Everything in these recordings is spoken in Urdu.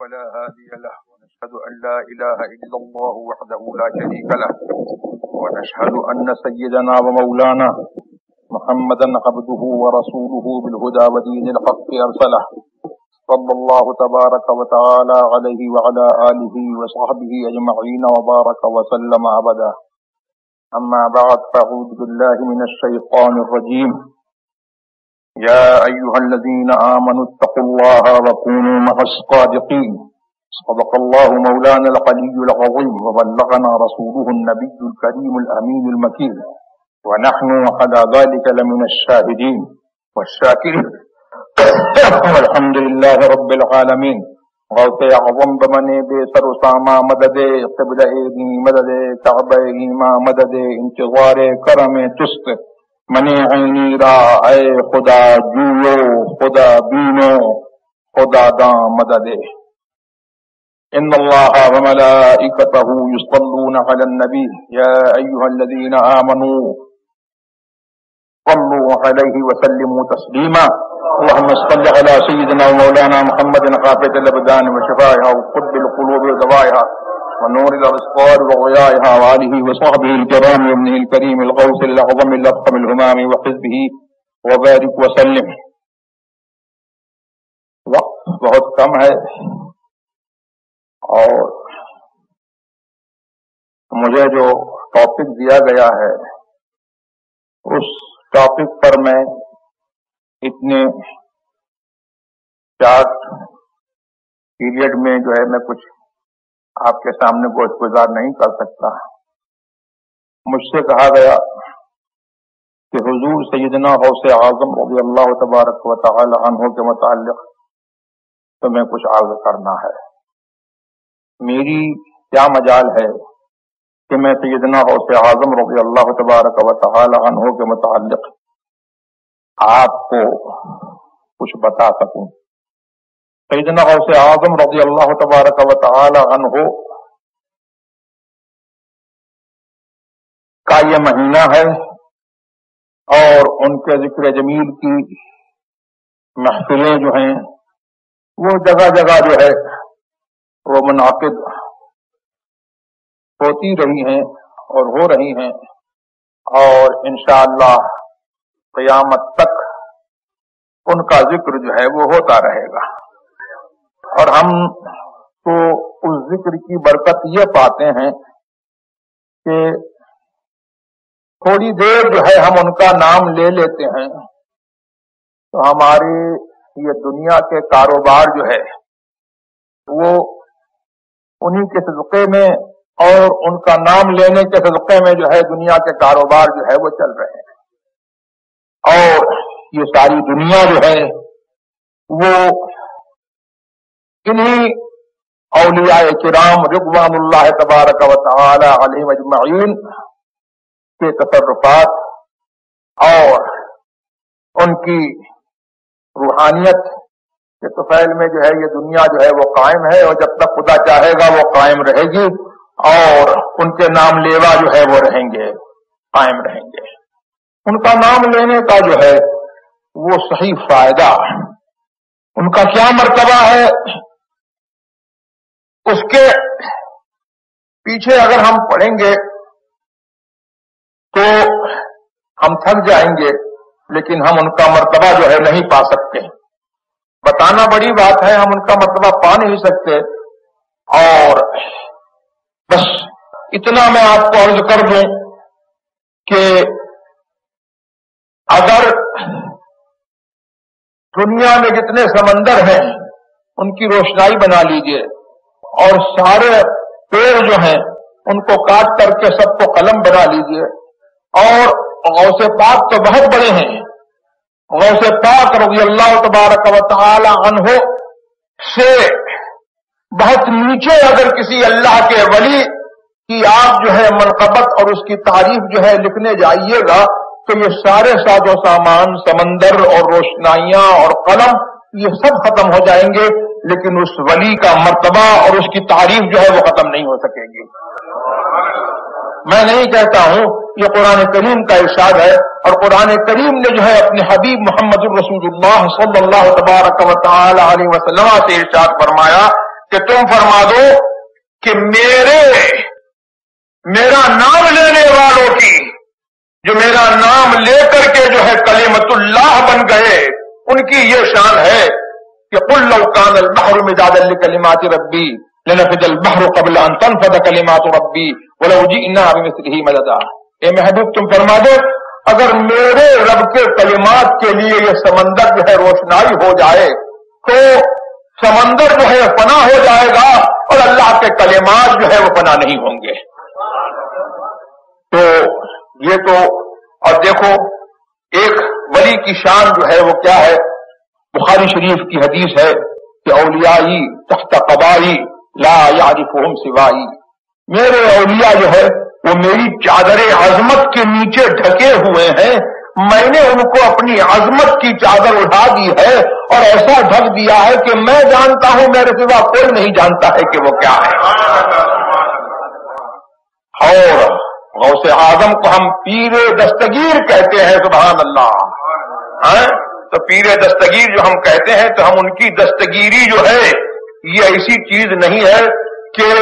فلا هادي له ونشهد أن لا إله إلا الله وحده لا شريك له ونشهد أن سيدنا ومولانا محمدا عبده ورسوله بالهدى ودين الحق أرسله صلى الله تبارك وتعالى عليه وعلى آله وصحبه أجمعين وبارك وسلم أبدا. أما بعد فأعوذ بالله من الشيطان الرجيم. يا أيها الذين آمنوا اتقوا الله وكونوا مع الصادقين. صدق الله مولانا العلي العظيم وبلغنا رسوله النبي الكريم الأمين المكين ونحن على ذلك لمن الشاهدين والشاكرين والحمد لله رب العالمين. غوث اعظم بمنے بے سر و ساما مدد قبلہ دی مدد کعبہ ایما مدد انتظار کرم چست منی عینی را اے خدا جویو خدا بینو خدا داں مدد. ان اللہ وملائکتہ یصلون علی النبی یا ایہا الذین آمنوا صلوا علیہ وسلموا تسلیما. اللهم صل على سيدنا ومولانا محمد حافظ الابدان وشفائها وقد القلوب ودوائها ونور الابصار وضيائها وآله وصحبه الكرام وابنه الكريم الغوث الاعظم الافخم الهمام وحزبه وبارك وسلم. وقت بہت کم ہے اور مجھے جو ٹاپک دیا گیا ہے اس ٹاپک پر میں اتنے شارٹ پیریڈ میں جو ہے میں کچھ آپ کے سامنے گوشت گزار نہیں کر سکتا. مجھ سے کہا گیا کہ حضور سیدنا غوث اعظم رضی اللہ تبارک و تعالی عنہ کے متعلق تمہیں کچھ عرض کرنا ہے. میری کیا مجال ہے کہ میں سیدنا غوث اعظم رضی اللہ تبارک و تعالی عنہ کے متعلق آپ کو کچھ بتا سکوں. سیدنا غوث اعظم رضی اللہ تبارک و تعالی عنہ کا یہ مہینہ ہے اور ان کے ذکر جمیل کی محفلیں جو ہیں وہ جگہ جگہ جو ہے وہ منعقد ہوتی رہی ہیں اور ہو رہی ہیں اور انشاءاللہ قیامت تک ان کا ذکر جو ہے وہ ہوتا رہے گا. اور ہم تو اس ذکر کی برکت یہ پاتے ہیں کہ تھوڑی دیر جو ہے ہم ان کا نام لے لیتے ہیں تو ہماری یہ دنیا کے کاروبار جو ہے وہ انہی کے صدقے میں اور ان کا نام لینے کے صدقے میں جو ہے دنیا کے کاروبار جو ہے وہ چل رہے ہیں. اور یہ ساری دنیا جو ہے وہ انہی اولیاء کرام رضوان اللہ تبارک و تعالی علیہم اجمعین کے تصرفات اور ان کی روحانیت کے طفیل میں جو ہے یہ دنیا جو ہے وہ قائم ہے اور جب تک خدا چاہے گا وہ قائم رہے گی اور ان کے نام لیوا جو ہے وہ رہیں گے قائم رہیں گے. ان کا نام لینے کا جو ہے وہ صحیح فائدہ ان کا کیا مرتبہ ہے اس کے پیچھے اگر ہم پڑھیں گے تو ہم تھک جائیں گے لیکن ہم ان کا مرتبہ جو ہے نہیں پا سکتے. بتانا بڑی بات ہے, ہم ان کا مرتبہ پا نہیں سکتے. اور بس اتنا میں آپ کو عرض کر دوں کہ اگر دنیا میں جتنے سمندر ہیں ان کی روشنائی بنا لیجئے اور سارے پیڑ جو ہیں ان کو کاٹ کر کے سب کو قلم بنا لیجئے. اور غوث پاک تو بہت بڑے ہیں, غوث پاک رضی اللہ تبارک و تعالی عنہ سے بہت نیچے اگر کسی اللہ کے ولی کی آپ جو ہے منقبت اور اس کی تعریف جو ہے لکھنے جائیے گا تو یہ سارے ساز و سامان سمندر اور روشنائیاں اور قلم یہ سب ختم ہو جائیں گے لیکن اس ولی کا مرتبہ اور اس کی تعریف جو ہے وہ ختم نہیں ہو سکے گی. میں نہیں کہتا ہوں, یہ قرآن کریم کا ارشاد ہے اور قرآن کریم نے جو ہے اپنے حبیب محمد الرسول اللہ صلی اللہ تبارک و تعالی علیہ وسلم سے ارشاد فرمایا کہ تم فرما دو کہ میرا نام لینے والوں کی، جو میرا نام لے کر کے جو ہے کلمۃ اللہ بن گئے، ان کی یہ شان ہے کہ قل لو کان البحر مدادا لکلمات ربی لنفد البحر قبل ان تنفد کلمات ربی ولو جئنا بمثلہ مددا۔ اے محبوب تم فرما دو اگر میرے رب کے کلمات کے لیے یہ سمندر جو ہے روشنائی ہو جائے تو سمندر جو ہے فنا ہو جائے گا اور اللہ کے کلمات جو ہے وہ فنا نہیں ہوں گے۔ تو یہ تو، اور دیکھو ایک ولی کی شان جو ہے وہ کیا ہے، بخاری شریف کی حدیث ہے کہ اولیائی تحت قبائی لا یعرفہم سوائی، میرے اولیاء جو ہے وہ میری چادر عظمت کے نیچے ڈھکے ہوئے ہیں، میں نے ان کو اپنی عظمت کی چادر اٹھا دی ہے اور ایسا ڈھک دیا ہے کہ میں جانتا ہوں، میرے سوا کوئی نہیں جانتا ہے کہ وہ کیا ہے۔ اور غوث اعظم کو ہم پیر دستگیر کہتے ہیں، سبحان اللہ۔ تو پیر دستگیر جو ہم کہتے ہیں تو ہم ان کی دستگیری جو ہے یہ ایسی چیز نہیں ہے کہ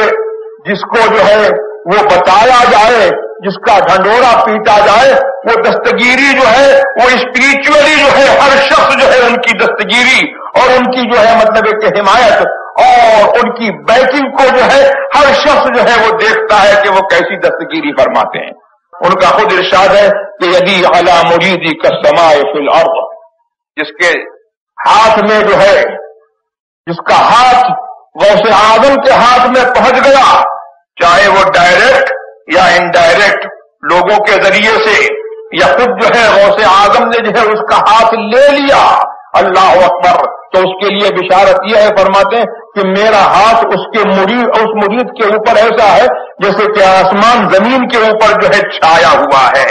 جس کو جو ہے وہ بتایا جائے، جس کا ڈھنڈورا پیٹا جائے۔ وہ دستگیری جو ہے وہ اسپریچولی جو ہے ہر شخص جو ہے ان کی دستگیری اور ان کی جو ہے مطلب کہ حمایت اور ان کی بیکنگ کو جو ہے ہر شخص جو ہے وہ دیکھتا ہے کہ وہ کیسی دستگیری فرماتے ہیں۔ ان کا خود ارشاد ہے کہ یدی علی مریدی کالسماء فی الارض، جس کے ہاتھ میں جو ہے، جس کا ہاتھ غوث اعظم کے ہاتھ میں پہنچ گیا، چاہے وہ ڈائریکٹ یا انڈائریکٹ لوگوں کے ذریعے سے یا خود جو ہے غوث اعظم نے جو ہے اس کا ہاتھ لے لیا، اللہ اکبر، تو اس کے لیے بشارت یہ ہے، فرماتے ہیں کہ میرا ہاتھ اس مرید کے اوپر ایسا ہے جیسے کہ آسمان زمین کے اوپر جو ہے چھایا ہوا ہے،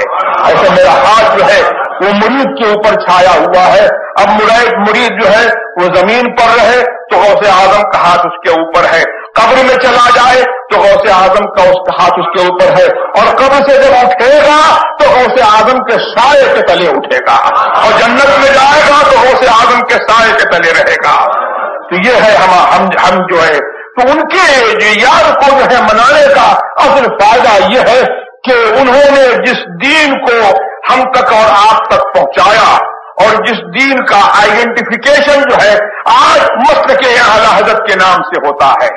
ایسا میرا ہاتھ جو ہے وہ مرید کے اوپر چھایا ہوا ہے۔ اب مرید جو ہے وہ زمین پر رہے تو غوث اعظم کا ہاتھ اس کے اوپر ہے، قبر میں چلا جائے تو غوث اعظم کا اس کا ہاتھ اس کے اوپر ہے، اور قبر سے جب اٹھے گا تو غوث اعظم کے سائے کے تلے اٹھے گا، اور جنت میں جائے گا تو غوث اعظم کے سائے کے تلے رہے گا۔ تو یہ ہے ہم جو ہے تو ان کے یاد کو جو ہے منانے کا اصل فائدہ یہ ہے کہ انہوں نے جس دین کو ہم تک اور آپ تک پہنچایا، اور جس دین کا آئیڈینٹیفیکیشن جو ہے آج مسلک اعلی حضرت کے نام سے ہوتا ہے۔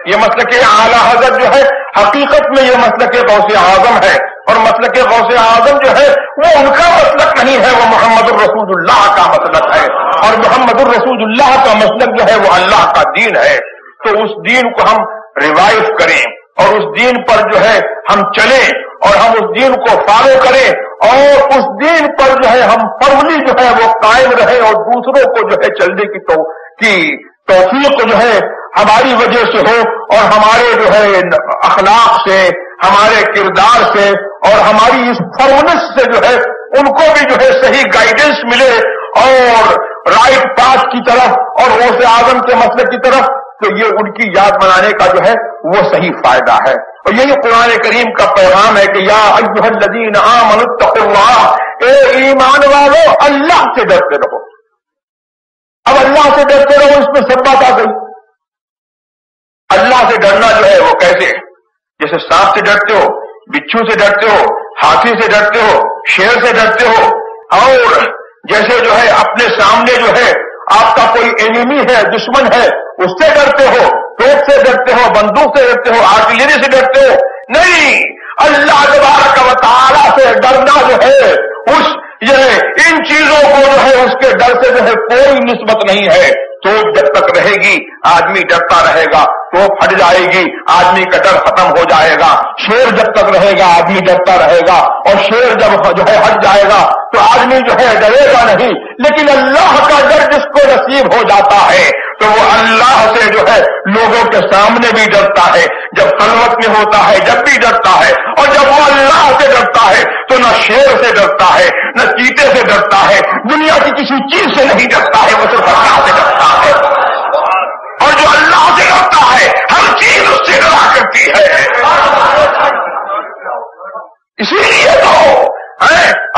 یہ مسلک اعلی حضرت جو ہے حقیقت میں یہ مسلک غوث اعظم ہے، اور مسلک غوث اعظم جو ہے وہ ان کا مسلک نہیں ہے، وہ محمد الرسول اللہ کا مسلک ہے، اور محمد الرسول اللہ کا مسلک جو ہے وہ اللہ کا دین ہے۔ تو اس دین کو ہم ریوائو کریں اور اس دین پر جو ہے ہم چلیں اور ہم اس دین کو فالو کریں، اور اس دین پر جو ہے ہم فرملی جو ہے وہ قائم رہیں، اور دوسروں کو جو ہے چلنے کی توفیق جو ہے ہماری وجہ سے ہو، اور ہمارے جو ہے اخلاق سے، ہمارے کردار سے اور ہماری اس فرمنس سے جو ہے ان کو بھی جو ہے صحیح گائیڈنس ملے اور رائٹ پاث کی طرف اور غوث اعظم کے مسلک کی طرف، تو یہ ان کی یاد منانے کا جو ہے وہ صحیح فائدہ ہے۔ اور یہی قرآن کریم کا پیغام ہے کہ یا ایھا الذین آمنوا اتقوا اللہ، اے ایمان والو اللہ سے ڈرتے رہو۔ اب اللہ سے ڈرتے رہو، اس میں سب بات آ گئی۔ اللہ سے ڈرنا جو ہے وہ کیسے؟ جیسے سانپ سے ڈرتے ہو، بچھو سے ڈرتے ہو، ہاتھی سے ڈرتے ہو، شیر سے ڈرتے ہو، اور جیسے جو ہے اپنے سامنے جو ہے آپ کا کوئی اینیمی ہے، دشمن ہے، اس سے ڈرتے ہو، توپ سے ڈرتے ہو، بندوق سے ڈرتے ہو، آرٹلری سے ڈرتے ہو، نہیں، اللہ تبارک و تعالی سے ڈرنا جو ہے ان چیزوں کو جو ہے اس کے ڈر سے جو ہے کوئی نسبت نہیں ہے۔ توپ جب تک رہے گی آدمی ڈرتا رہے گا، توپ ہٹ جائے گی آدمی کا ڈر ختم ہو جائے گا، شیر جب تک رہے گا آدمی ڈرتا رہے گا، اور شیر جب جو ہے ہٹ جائے گا تو آدمی جو ہے ڈرے گا نہیں۔ لیکن اللہ کا ڈر جس کو نصیب ہو جاتا ہے تو وہ اللہ سے جو ہے لوگوں کے سامنے بھی ڈرتا ہے، جب خلوت میں ہوتا ہے جب بھی ڈرتا ہے، اور جب وہ اللہ سے ڈرتا ہے تو نہ شیر سے ڈرتا ہے نہ چیتے سے ڈرتا ہے، دنیا کی کسی چیز سے نہیں ڈرتا ہے، وہ صرف اللہ سے ڈرتا ہے۔ اور جو اللہ سے ڈرتا ہے ہر چیز اس سے ڈرا کرتی ہے۔ اسی لیے تو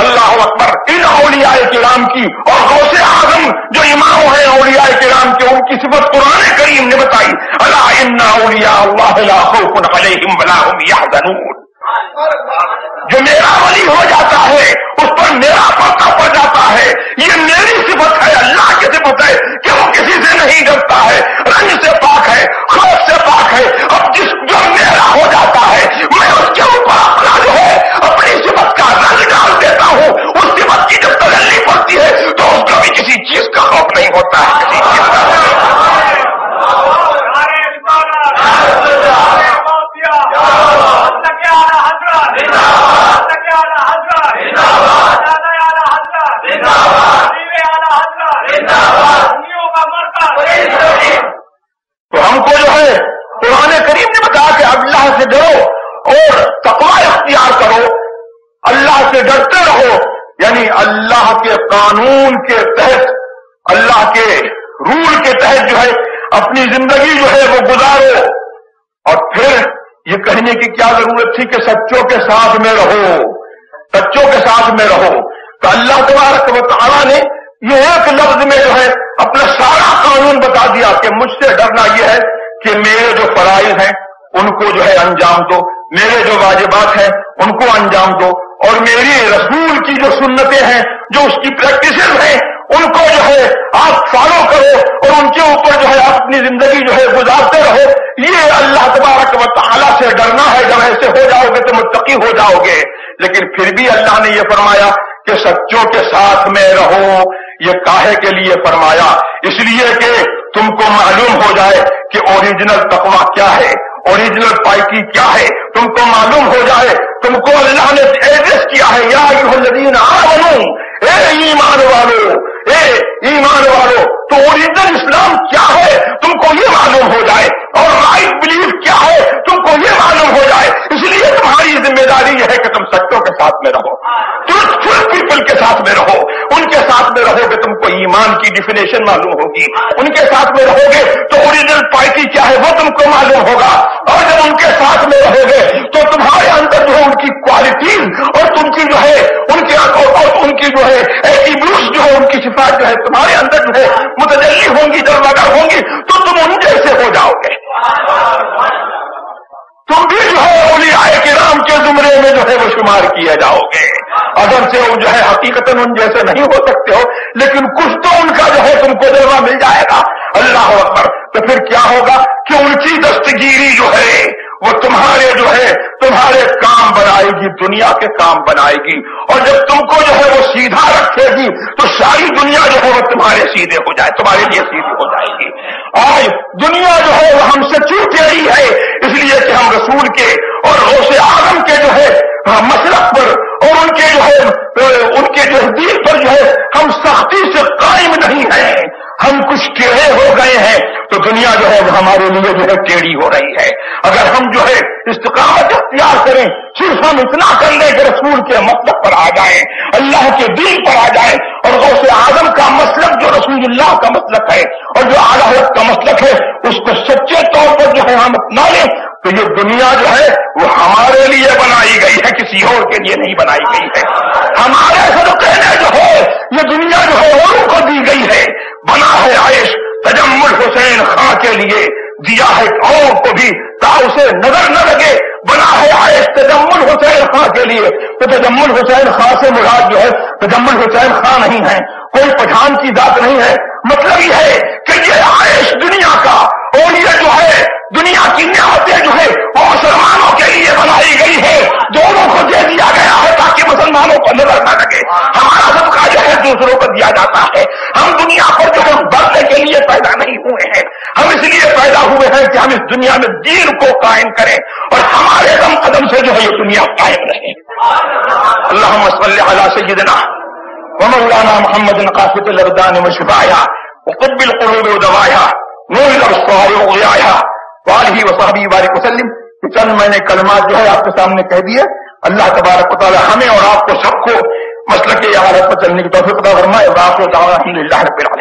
اللہ اکبر، ان اولیاء کرام کی اور غوث اعظم جو امام ہیں اولیاء کرام کے، ان کی صفت قرآن کریم نے بتائی، الا ان اولیاء اللہ لا خوف علیہم ولا هم یحزنون. جو میرا ولی ہو جاتا ہے اس پر میرا پردہ پڑ جاتا ہے. یہ میری صفت ہے, اللہ کی صفت ہے کہ وہ کسی سے نہیں ڈرتا ہے, رنج سے پاک ہے, خوف سے پاک ہے. اب جو میرا ہو جاتا ہے میں اس کے اوپر اپنا جو ہے اپنی صفت کا رنگ ڈال دیتا ہوں. اس صفت کی جب تجلی پڑتی ہے تو اس کو بھی کسی چیز کا خوف نہیں ہوتا ہے, کسی چیز کا تو ہم کو جو ہے قرآن کریم نے بتایا کہ اللہ سے ڈرو اور تقوی اختیار کرو, اللہ سے ڈرتے رہو, یعنی اللہ کے قانون کے تحت, اللہ کے رول کے تحت جو ہے اپنی زندگی جو ہے وہ گزارو. اور پھر یہ کہنے کی کیا ضرورت تھی کہ سچوں کے ساتھ میں رہو, سچوں کے ساتھ میں رہو. تو اللہ تبارک و تعالیٰ نے یہ ایک لفظ میں جو ہے اپنا سارا قانون بتا دیا کہ مجھ سے ڈرنا یہ ہے کہ میرے جو فرائض ہیں ان کو جو ہے انجام دو, میرے جو واجبات ہیں ان کو انجام دو, اور میری رسول کی جو سنتیں ہیں, جو اس کی پریکٹسز ہیں, ان کو جو ہے آپ فالو کرو اور ان کے اوپر جو ہے اپنی زندگی جو ہے گزارتے رہو. یہ اللہ تبارک و تعالیٰ سے ڈرنا ہے. جب ایسے ہو جاؤ گے تو متقی ہو جاؤ گے. لیکن پھر بھی اللہ نے یہ فرمایا کہ سچوں کے ساتھ میں رہو. یہ کاہے کے لیے فرمایا؟ اس لیے کہ تم کو معلوم ہو جائے کہ اوریجنل تقویٰ کیا ہے, اوریجنل پائکی کیا ہے, تم کو معلوم ہو جائے. تم کو اللہ نے ایڈریس کیا ہے, یا ایھا الذین آمنوا, اے ایمان والو, اے ایمان والو. تو اوریجنل اسلام کیا ہے تم کو یہ معلوم ہو جائے, اور رائٹ بلیف کیا ہے تم کو یہ معلوم ہو جائے. اس لیے تمہاری ذمہ داری یہ ہے کہ تم سچوں کے ساتھ میں رہو, ٹروتفل پیپل کے ساتھ میں رہو. ان کے ساتھ میں رہو گے تم کو ایمان کی ڈیفینیشن معلوم ہوگی, ان کے ساتھ میں رہو گے تو اوریجنل پائٹی کیا ہے وہ تم کو معلوم ہوگا. اور جب ان کے ساتھ میں رہو گے تو تمہارے اندر جو ہے ان کی کوالٹیز اور تم کی جو ہے ان کے اور ان کی جو ہے ایٹریبیوٹس جو ہے ان کی صفات جو ہے تمہارے اندر جو ہے متجلی ہوں گی, جلوگر ہوں گی, تو تم ان جیسے ہو جاؤ گے. تم بھی جو ہے اولیاء کرام کے زمرے میں جو ہے وہ شمار کیے جاؤ گے. اگر سے وہ جو ہے حقیقتاً ان جیسے نہیں ہو سکتے ہو, لیکن کچھ تو ان کا جو ہے تم کو جلوہ مل جائے گا. اللہ اکبر. تو پھر کیا ہوگا کہ ان کی دستگیری جو ہے وہ تمہارے جو ہے تمہارے کام بنائے گی, دنیا کے کام بنائے گی. اور جب تم کو جو ہے وہ سیدھا رکھے گی تو ساری دنیا جو ہے وہ تمہارے سیدھے ہو جائے, تمہارے لیے سیدھی ہو جائے گی. آج دنیا جو ہے وہ ہم سے چوٹ رہی ہے اس لیے کہ ہم رسول کے اور غوث اعظم کے جو ہے مسلک پر اور ان کے جو ہے دین پر جو ہے ہم سختی سے قائم نہیں ہیں. ہم کچھ ٹیڑھے ہو گئے ہیں تو دنیا جو ہے وہ ہمارے لیے جو ہے ٹیڑھی ہو رہی ہے. اگر ہم جو ہے استقامت اختیار کریں, صرف ہم اتنا کر لیں کہ رسول کے مسلک پر آ جائیں, اللہ کے دین پر آ جائیں, اور غوث اعظم کا مسلک جو رسول اللہ کا مسلک ہے اور جو اعلیٰ حضرت کا مسلک ہے اس کو سچے طور پر جو ہے ہم اپنا لیں, تو یہ دنیا جو ہے وہ ہمارے لیے بنائی گئی ہے, کسی اور کے لیے نہیں بنائی گئی ہے. ہمارے صدقے میں جو ہے یہ دنیا جو ہے اوروں کو دی گئی ہے. بنا ہے عائش تجمل حسین خاں کے لیے, دیا ہے اور کو بھی تا اسے نظر نہ لگے. بنا ہے عائش تجمل حسین خاں کے لیے, تو تجمل حسین خاں سے مراد جو ہے تجمل حسین خاں نہیں ہے, کوئی پٹھان کی ذات نہیں ہے. مطلب یہ ہے کہ یہ عائش دنیا کا اور یہ جو ہے دنیا کی نعمتیں جو ہے وہ مسلمانوں کے لیے بنائی گئی ہے, دونوں کو دے دیا گیا ہے تاکہ مسلمانوں کو نظر نہ لگے. ہمارا صدقہ جو ہے دوسروں کو دیا جاتا ہے. ہم دنیا پر جو ہم بڑھنے کے لیے پیدا نہیں ہوئے ہیں, ہم اس لیے پیدا ہوئے ہیں کہ ہم اس دنیا میں دین کو قائم کریں اور ہمارے دم قدم سے جو ہے یہ دنیا قائم رہے. اللہم صلی علی سیدنا ومولانا محمد قاصد الابدان وشفایا وطب القلوب ودوایا نور الابصار وضیایا وآلہ وصحبہ وبارک وسلم. چند میں نے کلمات جو ہے آپ کے سامنے کہہ دیے. اللہ تبارک و تعالی ہمیں اور آپ کو سب کو مسلک اعادت پر چلنے کی توفیق عطا فرمائے. اور آپ کو دعوانا الحمدللہ رب العالمین.